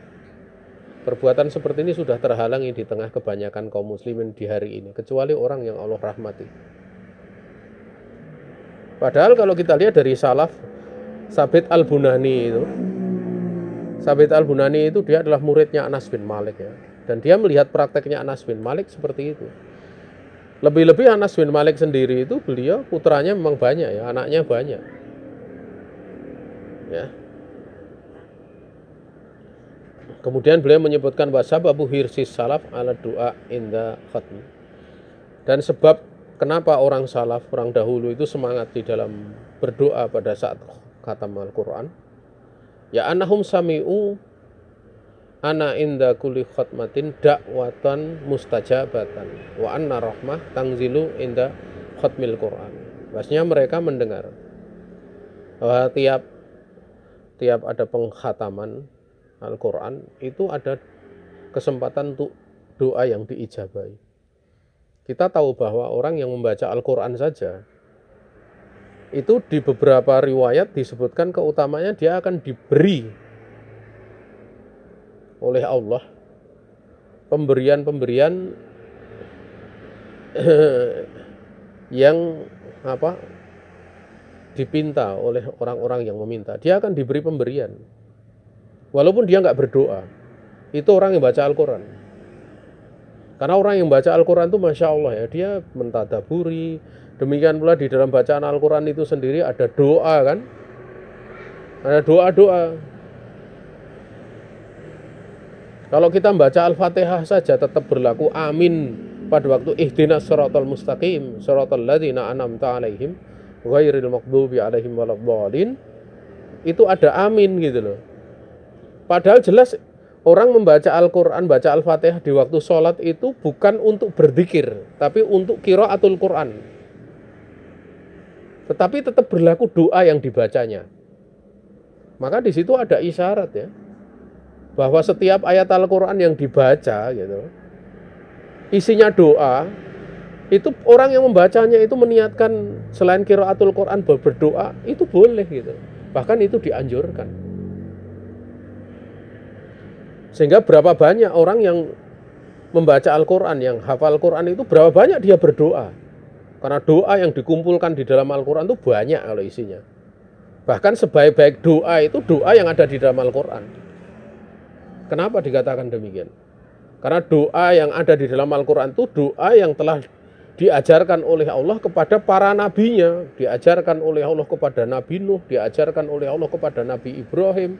Perbuatan seperti ini sudah terhalangi di tengah kebanyakan kaum muslimin di hari ini, kecuali orang yang Allah rahmati. Padahal kalau kita lihat dari salaf, Sabit Al-Bunani itu dia adalah muridnya Anas bin Malik ya. Dan dia melihat prakteknya Anas bin Malik seperti itu. Lebih-lebih Anas bin Malik sendiri itu beliau putranya memang banyak ya, anaknya banyak. Ya. Kemudian beliau menyebutkan sababu hirsis salaf ala doa inda khatmi. Dan sebab kenapa orang salaf, orang dahulu itu semangat di dalam berdoa pada saat khatam Al-Quran. Ya annahum sami'u ana inda kulli khatmatin da'watan mustajabatan wa anna rahmah tangzilu inda khatmil Quran. Maksudnya mereka mendengar bahwa tiap ada pengkhataman Al-Quran itu ada kesempatan untuk doa yang diijabahi. Kita tahu bahwa orang yang membaca Al-Quran saja itu di beberapa riwayat disebutkan keutamanya dia akan diberi oleh Allah pemberian-pemberian yang dipinta oleh orang-orang yang meminta. Dia akan diberi pemberian walaupun dia nggak berdoa. Itu orang yang baca Al-Quran. Karena orang yang baca Al-Quran itu Masya Allah ya, dia mentadaburi. Demikian pula di dalam bacaan Al-Quran itu sendiri ada doa kan, ada doa-doa. Kalau kita membaca Al-Fatihah saja tetap berlaku amin pada waktu ihdinas siratal mustaqim siratal ladzina an'amta 'alaihim ghairil maghdubi 'alaihim waladdallin. Itu ada amin gitu loh. Padahal jelas orang membaca Al-Quran, baca Al-Fatihah di waktu sholat itu bukan untuk berzikir, tapi untuk qiraatul Quran. Tetapi tetap berlaku doa yang dibacanya. Maka di situ ada isyarat ya, bahwa setiap ayat Al-Quran yang dibaca gitu, isinya doa, itu orang yang membacanya itu meniatkan selain qiraatul Quran berdoa, itu boleh gitu. Bahkan itu dianjurkan. Sehingga berapa banyak orang yang membaca Al-Quran, yang hafal Al-Quran itu berapa banyak dia berdoa. Karena doa yang dikumpulkan di dalam Al-Quran itu banyak kalau isinya. Bahkan sebaik-baik doa itu doa yang ada di dalam Al-Quran. Kenapa dikatakan demikian? Karena doa yang ada di dalam Al-Quran itu doa yang telah diajarkan oleh Allah kepada para nabinya. Diajarkan oleh Allah kepada Nabi Nuh, diajarkan oleh Allah kepada Nabi Ibrahim,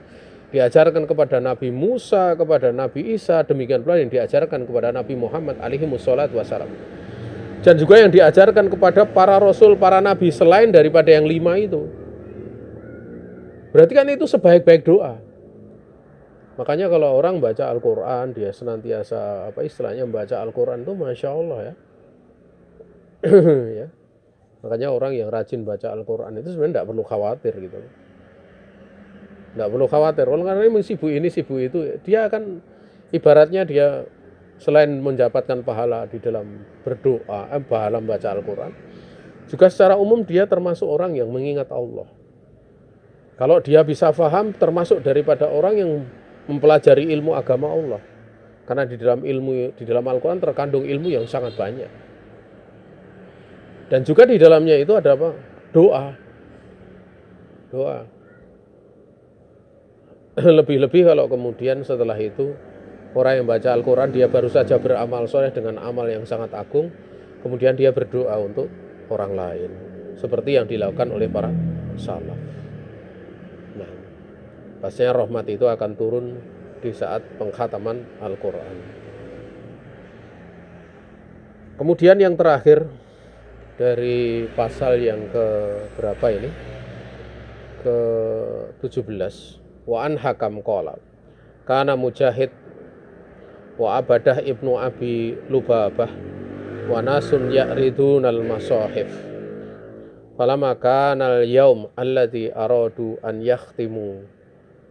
diajarkan kepada Nabi Musa, kepada Nabi Isa, demikian pula yang diajarkan kepada Nabi Muhammad alaihi wassalatu wassalam. Dan juga yang diajarkan kepada para rasul, para nabi selain daripada yang 5 itu. Berarti kan itu sebaik-baik doa. Makanya kalau orang baca Al-Quran, dia senantiasa istilahnya membaca Al-Quran itu Masya Allah ya. Ya. Makanya orang yang rajin baca Al-Quran itu sebenarnya tidak perlu khawatir gitu. Tidak perlu khawatir, karena ini sibuk itu, dia akan ibaratnya dia selain mendapatkan pahala di dalam berdoa, pahala membaca Al-Quran, juga secara umum dia termasuk orang yang mengingat Allah. Kalau dia bisa paham, termasuk daripada orang yang mempelajari ilmu agama Allah. Karena di dalam Al-Quran terkandung ilmu yang sangat banyak. Dan juga di dalamnya itu ada apa? Doa. Lebih-lebih kalau kemudian setelah itu orang yang baca Al-Quran dia baru saja beramal soleh dengan amal yang sangat agung, kemudian dia berdoa untuk orang lain seperti yang dilakukan oleh para salaf. Nah, pastinya rahmat itu akan turun di saat pengkhataman Al-Quran. Kemudian yang terakhir dari pasal yang ke berapa ini? Ke 17. Wa an Hakam qala kana Mujahid wa Abadah ibnu Abi Lubabah wa nasun ya'ridunal masahif falamma kana al-yawm alladhi aradu an yakhtimu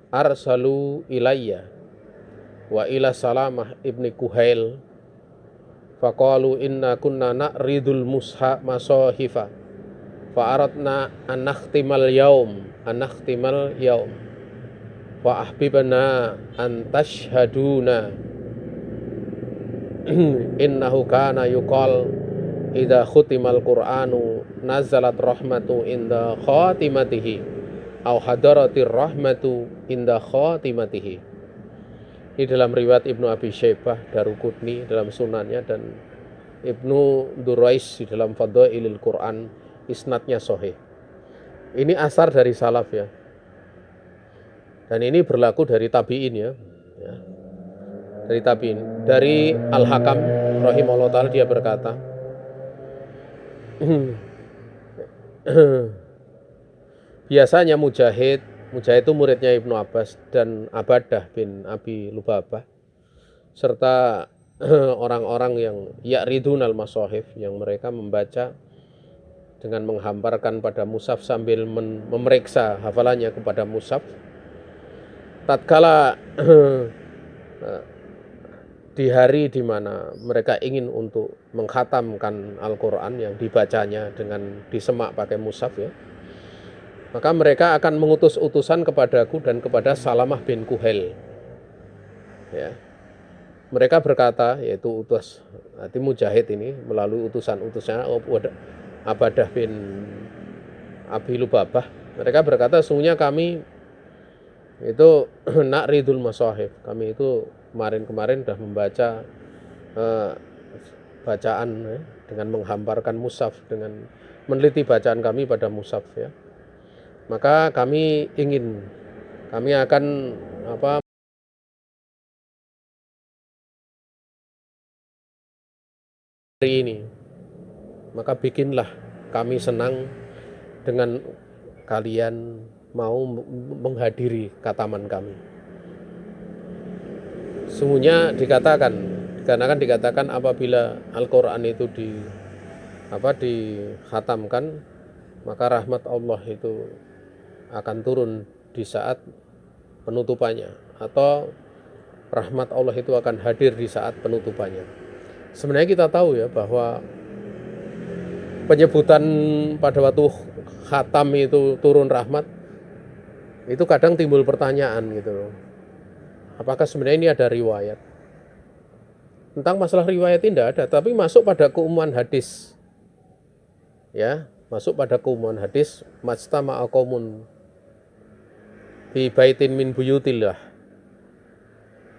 arsalu ilayya wa ila Salamah ibni Kuhail faqalu inna kunna na'ridul masahifa fa aradna an nakhtimal yawm fa ahbibna an tashhaduna innahu kana yuqal idza khutimal qur'anu nazalat rahmatu inda khatimatihi au hadaratir rahmatu inda khatimatihi. Ini dalam riwayat Ibnu Abi Syaibah, Daruqutni dalam sunannya, dan Ibnu Durais di dalam Fadhailul Quran, isnadnya sahih. Ini asar dari salaf ya. Dan ini berlaku dari tabi'in ya. Dari tabi'in. Dari Al-Hakam rahimahullah ta'ala, dia berkata, biasanya Mujahid itu muridnya Ibnu Abbas, dan Abadah bin Abi Lubabah, serta orang-orang yang ya'ridunal masahif, yang mereka membaca dengan menghamparkan pada mushaf sambil memeriksa hafalannya kepada mushaf. Tatkala di hari di mana mereka ingin untuk mengkhatamkan Al-Quran yang dibacanya dengan disemak pakai mushaf ya, maka mereka akan mengutus utusan kepadaku dan kepada Salamah bin Kuhail ya. Mereka berkata, yaitu utus hati Mujahid ini melalui utusan-utusnya Abadah bin Abi Lubabah, mereka berkata, sesungguhnya kami itu na'ridul masahif, kami itu kemarin sudah membaca bacaan ya, dengan menghamparkan mushaf, dengan meneliti bacaan kami pada mushaf ya. Maka kami akan hari ini, maka bikinlah kami senang dengan kalian mau menghadiri khataman kami. Sungguhnya dikatakan apabila Al-Quran itu dikhatamkan, maka rahmat Allah itu akan turun di saat penutupannya, atau rahmat Allah itu akan hadir di saat penutupannya. Sebenarnya kita tahu ya bahwa penyebutan pada waktu khatam itu turun rahmat, itu kadang timbul pertanyaan gitu loh. Apakah sebenarnya ini ada riwayat? Tentang masalah riwayat tidak ada, tapi masuk pada keumuman hadis. Ya, masuk pada keumuman hadis, majtama'a qaumun fi baitin min buyutillah.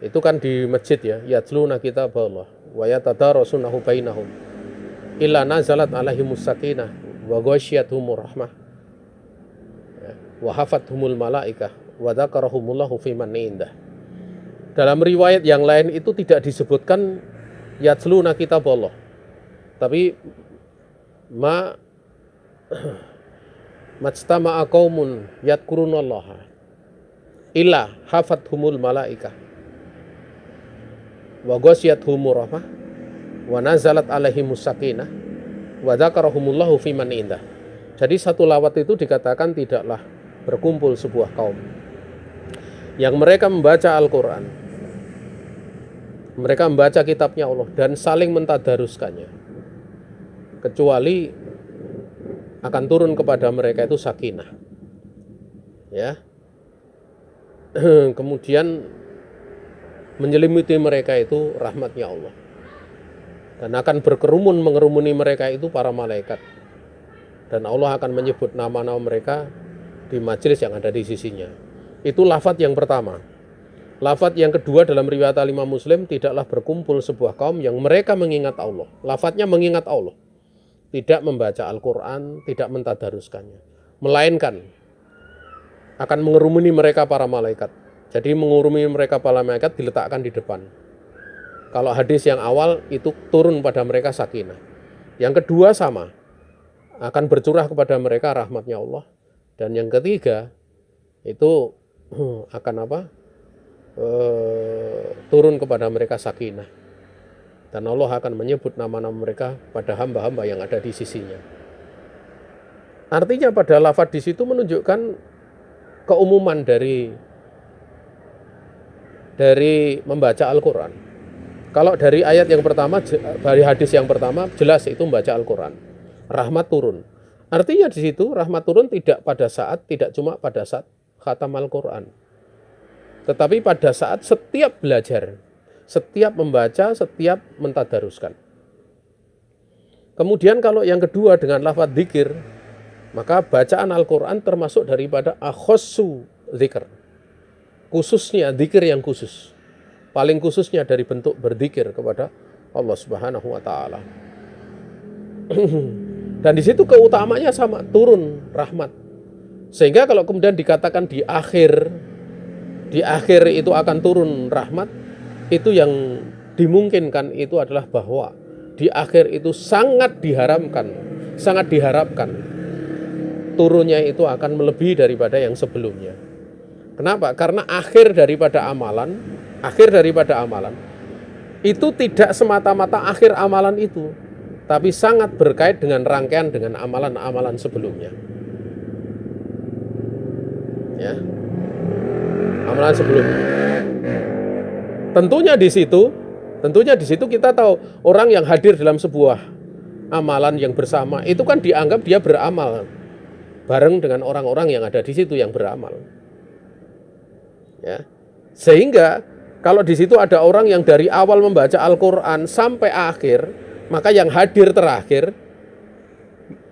Itu kan di masjid ya, yatluna kitaballah wa yatadarasunahu bainahum illa nazalat alaihimus sakinah wa ghasyiyatuhumur rahmah wa hafathumul malaikah wa dzakarahumullahu fi man indah. Dalam riwayat yang lain itu tidak disebutkan yatluna kitaballah, tapi majtama'a qaumun yadhkurunallaha illa hafathumul malaikah wa ghasyiyatuhumur rahmah wa nazalat alaihimus sakinah wa dzakarahumullahu fi man indah. Jadi satu lawat itu dikatakan tidaklah berkumpul sebuah kaum yang mereka membaca Al-Quran, mereka membaca kitabnya Allah dan saling mentadaruskannya, kecuali akan turun kepada mereka itu sakinah ya. Kemudian menyelimuti mereka itu rahmatnya Allah, dan akan mengerumuni mereka itu para malaikat, dan Allah akan menyebut nama-nama mereka di majelis yang ada di sisinya. Itu lafaz yang pertama. Lafaz yang kedua dalam riwayat Imam Muslim, tidaklah berkumpul sebuah kaum yang mereka mengingat Allah. Lafaznya mengingat Allah, tidak membaca Al-Quran, tidak mentadaruskannya, melainkan akan mengerumuni mereka para malaikat. Jadi mengerumuni mereka para malaikat diletakkan di depan. Kalau hadis yang awal itu turun pada mereka sakinah. Yang kedua sama, akan bercurah kepada mereka rahmatnya Allah. Dan yang ketiga itu akan turun kepada mereka sakinah, dan Allah akan menyebut nama-nama mereka pada hamba-hamba yang ada di sisinya. Artinya pada lafaz di situ menunjukkan keumuman dari membaca Al-Quran. Kalau dari ayat yang pertama, dari hadis yang pertama, jelas itu membaca Al-Quran, rahmat turun. Artinya di situ rahmat turun tidak cuma pada saat khatam Al-Quran, tetapi pada saat setiap belajar, setiap membaca, setiap mentadaruskan. Kemudian kalau yang kedua dengan lafaz dzikir, maka bacaan Al-Quran termasuk daripada akhossu dzikr, khususnya dzikir yang khusus, paling khususnya dari bentuk berzikir kepada Allah Subhanahu wa taala. Dan di situ keutamanya sama, turun rahmat. Sehingga kalau kemudian dikatakan di akhir itu akan turun rahmat, itu yang dimungkinkan itu adalah bahwa di akhir itu sangat diharapkan turunnya itu akan melebihi daripada yang sebelumnya. Kenapa? Karena akhir daripada amalan itu tidak semata-mata akhir amalan itu, tapi sangat berkait dengan rangkaian dengan amalan-amalan sebelumnya. Ya. Amalan sebelumnya. Tentunya di situ kita tahu orang yang hadir dalam sebuah amalan yang bersama itu kan dianggap dia beramal bareng dengan orang-orang yang ada di situ yang beramal. Ya. Sehingga kalau di situ ada orang yang dari awal membaca Al-Quran sampai akhir, maka yang hadir terakhir,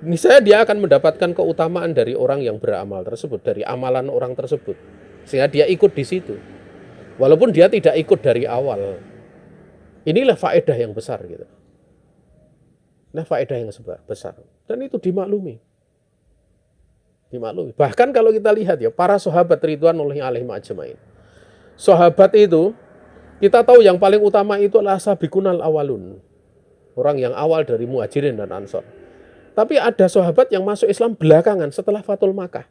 misalnya dia akan mendapatkan keutamaan dari orang yang beramal tersebut, dari amalan orang tersebut. Sehingga dia ikut di situ. Walaupun dia tidak ikut dari awal. Inilah faedah yang besar gitu. Nah, faedah yang besar. Dan itu dimaklumi. Bahkan kalau kita lihat ya, para sahabat ridwanullahi alaihim ajmain. Sahabat itu, kita tahu yang paling utama itu adalah sabiqunal awalun. Orang yang awal dari Muhajirin dan Ansor. Tapi ada sahabat yang masuk Islam belakangan setelah Fathul Makkah.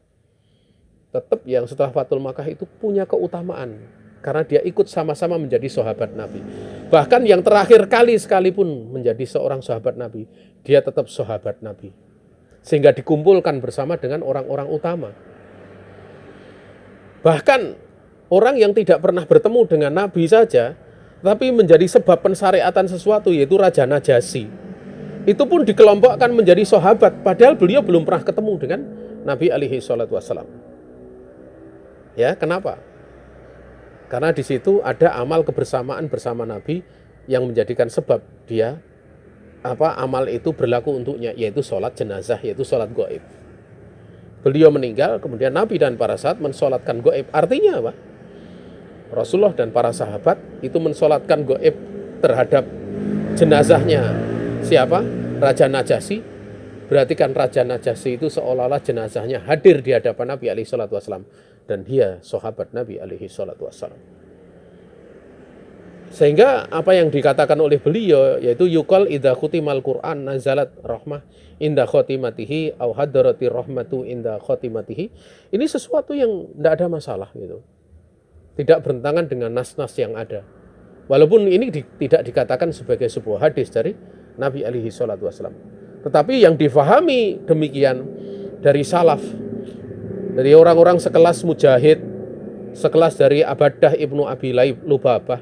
Tetap yang setelah Fathul Makkah itu punya keutamaan. Karena dia ikut sama-sama menjadi sahabat Nabi. Bahkan yang terakhir kali sekalipun menjadi seorang sahabat Nabi, dia tetap sahabat Nabi. Sehingga dikumpulkan bersama dengan orang-orang utama. Bahkan orang yang tidak pernah bertemu dengan Nabi saja, tapi menjadi sebab pensyariatan sesuatu, yaitu Raja Najasyi. Itu pun dikelompokkan menjadi sahabat, padahal beliau belum pernah ketemu dengan Nabi alaihi salatu wassalam. Ya, kenapa? Karena di situ ada amal kebersamaan bersama Nabi yang menjadikan sebab dia amal itu berlaku untuknya, yaitu sholat jenazah, yaitu sholat gaib. Beliau meninggal, kemudian Nabi dan para sahabat mensolatkan gaib. Artinya apa? Rasulullah dan para sahabat itu mensolatkan gaib terhadap jenazahnya siapa? Raja Najasyi. Berarti kan Raja Najasyi itu seolah-olah jenazahnya hadir di hadapan Nabi alaihi salatu wassalam. Dan dia sahabat Nabi alaihi salatu wassalam. Sehingga apa yang dikatakan oleh beliau, yaitu yuqal idza khutimal Qur'an nazalat rahmah inda khotimatihi au hadarati rahmatu inda khotimatihi. Ini sesuatu yang tidak ada masalah gitu. Tidak bertentangan dengan nas-nas yang ada. Walaupun ini tidak dikatakan sebagai sebuah hadis dari Nabi alaihi salatu wassalam. Tetapi yang difahami demikian dari salaf, dari orang-orang sekelas Mujahid, sekelas dari Abadah Ibnu Abi Lubabah,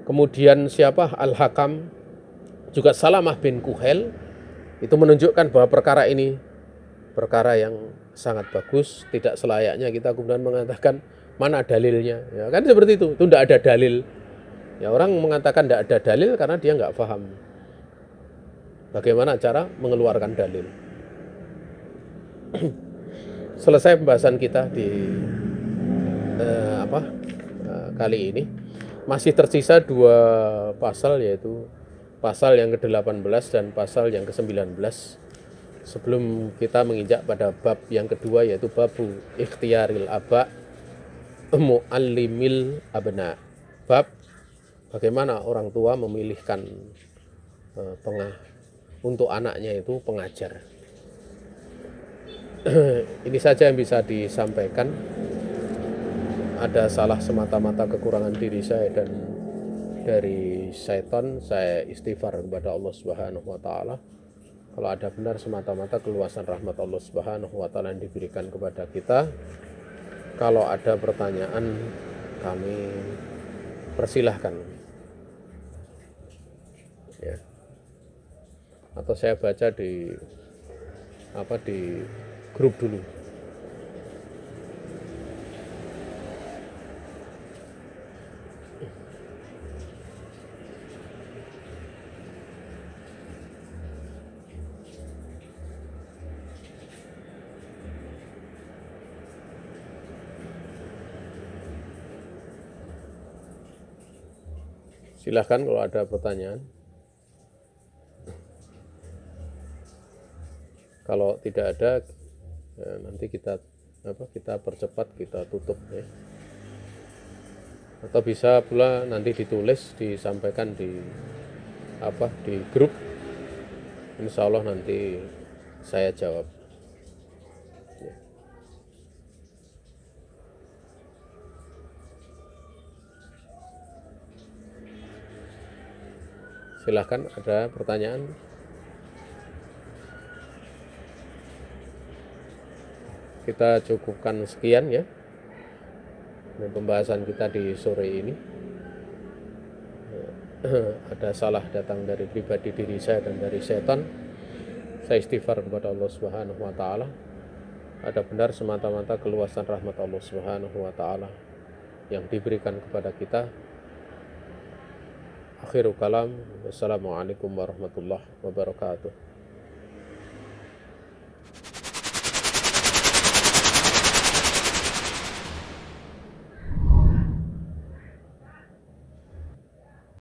kemudian siapa? Al-Hakam, juga Salamah bin Kuhail, itu menunjukkan bahwa perkara ini perkara yang sangat bagus, tidak selayaknya kita kemudian mengatakan mana dalilnya. Ya, kan seperti itu tidak ada dalil. Ya, orang mengatakan tidak ada dalil karena dia nggak paham bagaimana cara mengeluarkan dalil. Selesai pembahasan kita di kali ini. Masih tersisa 2 pasal, yaitu pasal yang ke-18 dan pasal yang ke-19. Sebelum kita menginjak pada bab yang kedua, yaitu babu ikhtiyaril aba mu'allimil abna. Bab bagaimana orang tua memilihkan untuk anaknya itu pengajar. Ini saja yang bisa disampaikan. Ada salah semata-mata kekurangan diri saya dan dari syaitan, saya istighfar kepada Allah Subhanahu wa taala. Kalau ada benar semata-mata keluasan rahmat Allah Subhanahu wa taala yang diberikan kepada kita. Kalau ada pertanyaan, kami persilahkan. Ya. Atau saya baca di grup dulu. Silahkan kalau ada pertanyaan. Kalau tidak ada, ya nanti kita percepat, kita tutup ya. Atau bisa pula nanti ditulis, disampaikan di grup. Insya Allah nanti saya jawab. Ya. Silahkan, ada pertanyaan? Kita cukupkan sekian ya pembahasan kita di sore ini. Ada salah datang dari pribadi diri saya dan dari setan. Saya istighfar kepada Allah Subhanahu wa taala. Ada benar semata-mata keluasan rahmat Allah Subhanahu wa taala yang diberikan kepada kita. Akhirul kalam, wassalamualaikum warahmatullahi wabarakatuh.